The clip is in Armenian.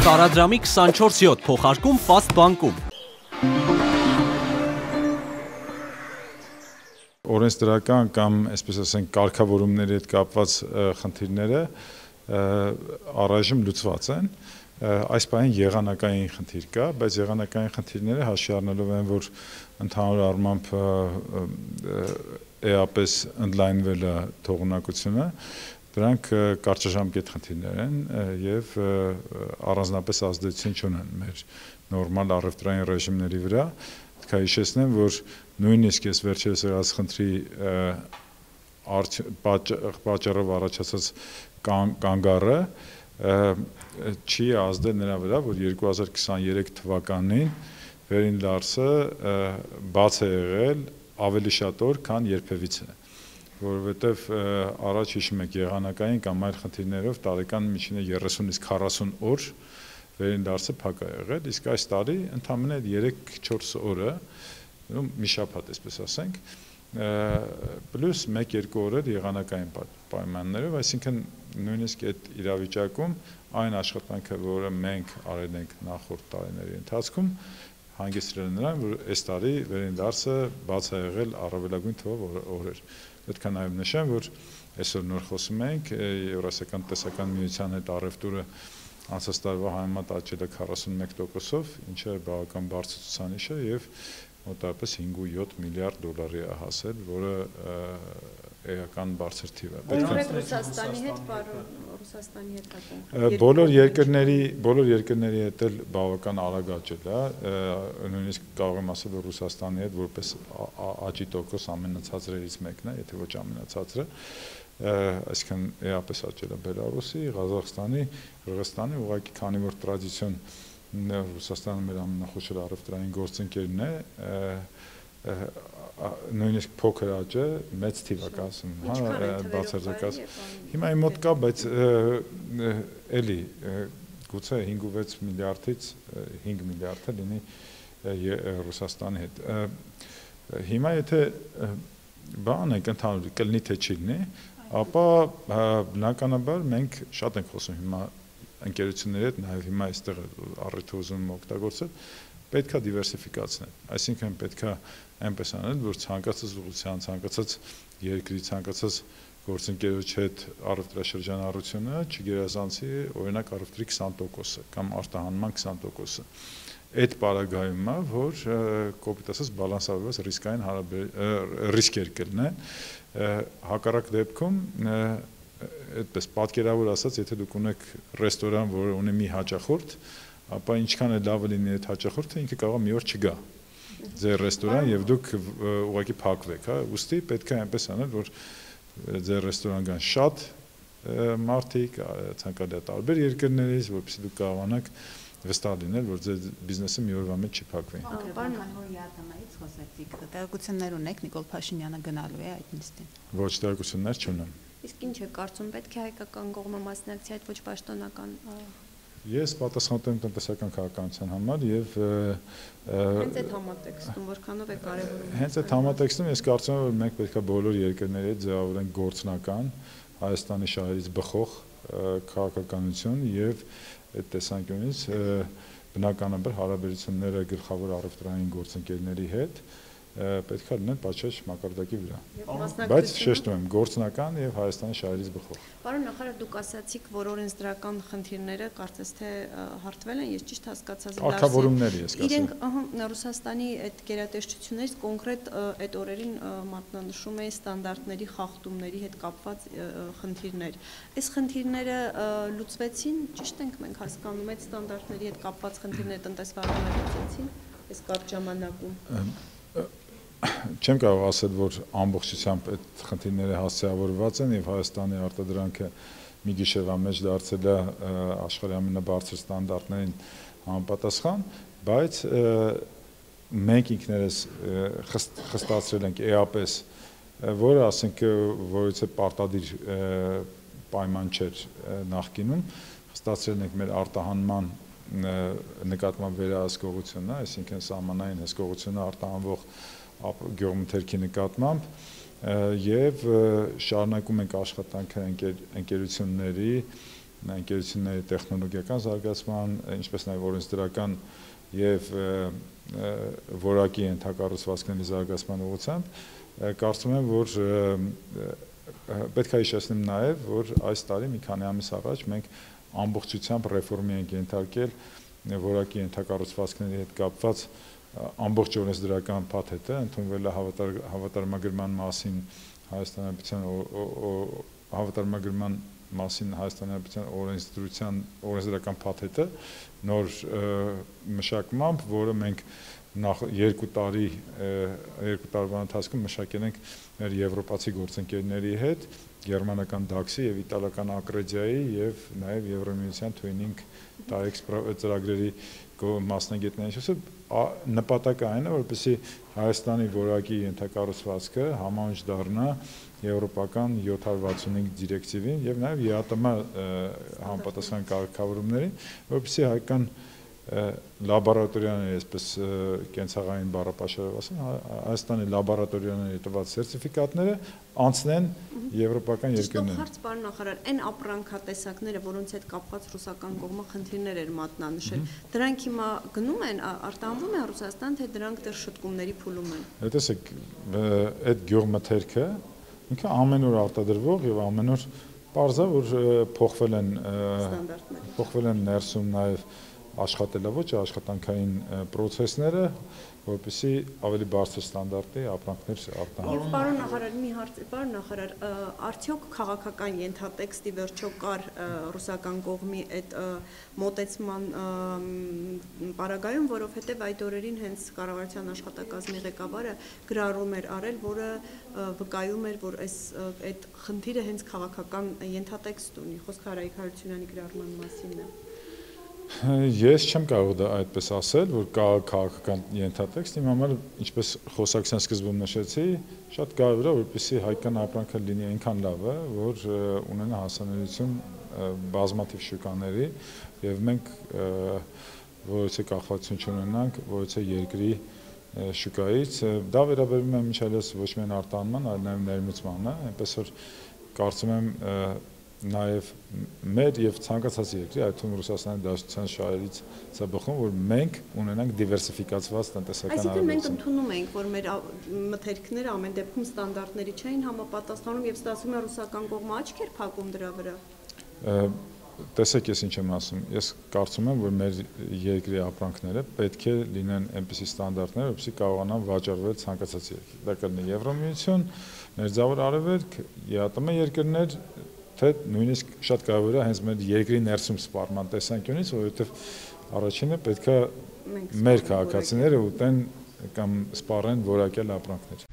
Տարադրամի 24/7 փոխարկում Fast բանկում։ Օրենսդրական կամ, այսպես ասենք, կարգավորումների հետ կապված խնդիրները առայժմ լուծված են։ Այս պահին եղանակային խնդիր կա, բայց եղանակային խնդիրները հաշվի առնելով են, որ ընդհանուր առմամբ էապես ընդլայնվել է թողունակությունը, դրանք կարճաժամկետ խնդիրներ են եւ առանձնապես ազդեցություն չունեն մեր նորմալ առևտրային ռեժիմների վրա։ Պետք է հիշեցնեմ, որ նույնիսկ ես վերջերս եղած խնդրի պատճառով առաջացած կանգառը չի ազդել նրա վրա, որ 2023 թվականին վերին լարսը բաց է եղել ավելի շատ օր, քան երբևիցե, որովհետև առաջ հիշում եք եղանակային կամ այլ խնդիրներով տարեկան միջինը 30-ից 40 օր վերին լարսը փակ է եղել, իսկ այս տարի ընդամենը 3-4 օրը, մի շաբաթ, այսպես ասենք, պլյուս 1-2 օրեր եղանակային պայմաններով, այսինքն նույնիսկ այդ իրավիճակում այն աշխատանքը, որը մենք արել ենք նախորդ տարիների ընթացքում, հանգեցրել նրան, որ այս տարի վերին դարսը բաց է եղել առավելագույն թվով օրեր։ Պետք է նաև նշեմ, որ այսօր նոր խոսում ենք Եվրասիական տնտեսական միության հետ առևտուրը անցած տարվա համեմատ աճել է 41%-ով, ինչը բավական բարձր ցուցանիշ է եւ մոտավորապես 5.7 միլիարդ դոլարի է հասել, որը էական բարձր թիվ է։ Ռուսաստանի հետ, պարոն, Ռուսաստանի հետ բոլոր երկրների հետ էլ բավական արագ աճել է, նույնիսկ կարող եմ ասել, որ Ռուսաստանի հետ որպես աճի տոկոս ամենացածրերից մեկն է, եթե ոչ ամենացածրը, այսինքն էապես աճել է Բելարուսի, Ղազախստանի, Qırğızstani, ուղղակի քանի որ տրադիցիոն Ռուսաստանը մեր ամենախոշոր առևտրային գործընկերն է, նույնիսկ փոքր աճը մեծ թիվ է կասում, բացարձակած։ Հիմա իմ մոտ կա, բայց էլի գուցե 5-6 միլիարդից 5 միլիարդը լինի Ռուսաստանի հետ։ Հիմա եթե բան եք ընդհանուր կլինի թե չի լինի, ապա բնականաբար մենք շատ ենք խոսում հիմա ընկերությունների հետ, նաև հիմա այստեղ առիթը ուզում եմ օգտագործել, պետք է դիվերսիֆիկացնել, այսինքն պետք է այնպես անել, որ ցանկացած ուղղության, ցանկացած երկրի, ցանկացած գործընկերոջ հետ առևտրաշրջանառությունը չգերազանցի օրինակ առևտրի 20%-ը կամ արտահանման 20%-ը։ Այդ պարագայումա, որ կոպիտ ասած բալանսավորված ռիսկեր կլինեն, հակառակ դեպքում այդպես պատկերավոր ասած, եթե դուք ունեք ռեստորան, որը ունի մի հաճախորդ, ապա ինչքան է լավը լինի այդ հաճախորդը, ինքը կարող է մի օր չգա ձեր ռեստորան եւ դուք ուղղակի փակվեք, հա, ուստի պետք է այնպես անել, որ ձեր ռեստորան կան շատ մարդիկ, ցանկալի տարբեր երկրներից, որովհետեւ դուք կարողանաք վստահ լինել, որ ձեր բիզնեսը մի օրվա մեջ չփակվի։ Պարոն Յաթամայից խոսեցիք, տեղեկություններ ունեք Նիկոլ Փաշինյանը գնալու է այդ նիստին։ Ոչ, տեղեկություններ չունեմ։ Իսկ ինչ է կարծում, պետք է հայկական կողմը մասնակցի այդ ոչ պաշտոնական։ Ես պատասխանատու եմ տնտեսական քաղաքականության համար եւ հենց այդ համատեքստում որքանով է կարեւորում։ Հենց այդ համատեքստում ես կարծում եմ, որ մենք պետք է բոլոր երկրների հետ ձևավորենք գործնական Հայաստանի շահերից բխող քաղաքականություն եւ այդ տեսանկյունից բնականաբար հարաբերությունները գլխավոր առևտրային գործընկերների հետ պետք է լինեն պատշաճ մակարդակի վրա։ Բայց շեշտում եմ, գործնական եւ Հայաստանի շահերից բխող։ Պարոն նախարար, դուք ասացիք, որ օրենսդրական խնդիրները կարծես թե հարթվել են, ես ճիշտ հասկացա։ Կարգավորումների ես կասեմ։ Իրենք Ռուսաստանի այդ գերատեսչություններից կոնկրետ այդ օրերին մատնանշում էին ստանդարտների խախտումների հետ կապված խնդիրներ։ Այս խնդիրները լուծվեցին, ճիշտ ենք մենք հասկանում, այդ ստանդարտների հետ կապված խնդիրները տնտեսվարանը լուծեցին այս կարճ ժամանակում։ Չեմ կարող ասել, որ ամբողջությամբ այդ խնդիրները հասցեավորված են եւ Հայաստանի արտադրանքը մի գիշերվա մեջ դարձել է աշխարհի ամենաբարձր ստանդարտներին համապատասխան, բայց մենք ինքներս խստացրել ենք էապես, որը ասենք որից է պարտադիր պայման չէր նախկինում, խստացրել ենք մեր արտահանման նկատմամբ վերահսկողությունը, այսինքն սահմանային հսկողությունը արտահանվող գյուղմթերքի նկատմամբ եւ շարունակում ենք աշխատանքը ընկերությունների ընկերությունների տեխնոլոգիական զարգացման, ինչպես նաև օրենսդրական եւ որակի ենթակառուցվածքների զարգացման ուղղությամբ, կարծում եմ, որ պետք է հիշեցնեմ նաև, որ այս տարի մի քանի ամիս առաջ մենք ամբողջությամբ ռեֆորմի ենք ենթարկել որակի ենթակառուցվածքների հետ կապված ամբողջ օրենսդրական փաթեթը, ընդունվել է հավատարմագրման մասին Հայաստանի օրենսդրական փաթեթը նոր մշակմամբ, որը մենք նախ 2 տարվա ընթացքում մշակել ենք մեր եվրոպացի գործընկերների հետ, գերմանական DAX-ի եւ իտալական Acrediայի եւ նաեւ Եվրամիության Twinning TAEX ծրագրերի մասնագետների շուտ նպատակը այն է, որպեսզի Հայաստանի որակի ենթակառուցվածքը համահունչ դառնա եվրոպական 765 դիրեկտիվին եւ նաեւ ԵԱՏՄ համապատասխան կարգավորումներին, որպեսզի հայկական լաբորատորիաների, այսպես կենցաղային բառապաշարով ասեմ, Հայաստանի լաբորատորիաների տված սերտիֆիկատները անցնեն եվրոպական երկրներին։ Հարց, պարոն նախարար, այն ապրանքատեսակները, որոնց հետ կապված ռուսական կողմը խնդիրներ էր մատնանշել, դրանք հիմա գնում են, արտահանվում են Ռուսաստան, թե դրանք դեռ շտկումների փուլում են։ Տեսեք, այդ գյուղմթերքը ինքը ամեն օր արտադրվող եւ ամեն օր պարզ է, որ փոխվել են ներսում նաեւ աշխատելավոճը, աշխատանքային process-ները, որպեսզի ավելի բարձր ստանդարտի ապրանքներ արտահանեն։ Եվ պարոն նախարար, մի հարց, պարոն նախարար, արդյոք քաղաքական ենթատեքստի վերջո կար ռուսական կողմի այդ մոտեցման պարագայում, որովհետև այդ օրերին հենց կառավարության աշխատակազմի ղեկավարը գրառում էր արել, որը վկայում էր, որ այդ խնդիրը հենց քաղաքական ենթատեքստ ունի, խոսքը Արայիկ Հարությունյանի գրառման մասին է։ Ես չեմ կարող դա այդպես ասել, որ կա քաղաքական ենթատեքստ, իմ համար, ինչպես խոսակցության սկզբում նշեցի, շատ կարևոր է, որպեսզի հայկական ապրանքը լինի այնքան լավը, որ ունենա հասանելիություն բազմաթիվ շուկաների, եւ մենք որոցե կախվածություն չունենանք, որոցե երկրի շուկայից, դա վերաբերում է միշալես ոչ միայն արտահանման, այլ նաեւ ներմուծմանը, այնպես որ կարծում եմ նաև մեր եւ ցանկացած երկրի, այդ թվում Ռուսաստանի Դաշնության շահերից սա բխում, որ մենք ունենանք դիվերսիֆիկացված տնտեսական Այսինքն մենք ընդունում ենք, որ մեր մթերքները ամեն դեպքում ստանդարտների չէին համապատասխանում եւ ստացվում է ռուսական կողմը աչք էր փակում դրա վրա։ Տեսեք, ես ինչ եմ ասում, ես կարծում եմ, որ մեր երկրի ապրանքները պետք է լինեն այնպիսի ստանդարտներ, որպեսզի կարողանան վաճառվել ցանկացած երկրի։ Դա կլինի Եվրամիություն, Մերձավոր Արևելք, ԵԱՏՄ երկրներ, թե նույնիսկ շատ կարևոր է հենց մեր երկրի ներսում սպառման տեսանկյունից, որովհետև առաջինը պետք է մեր քաղաքացիները ուտեն կամ սպառեն որակյալ ապրանքներ։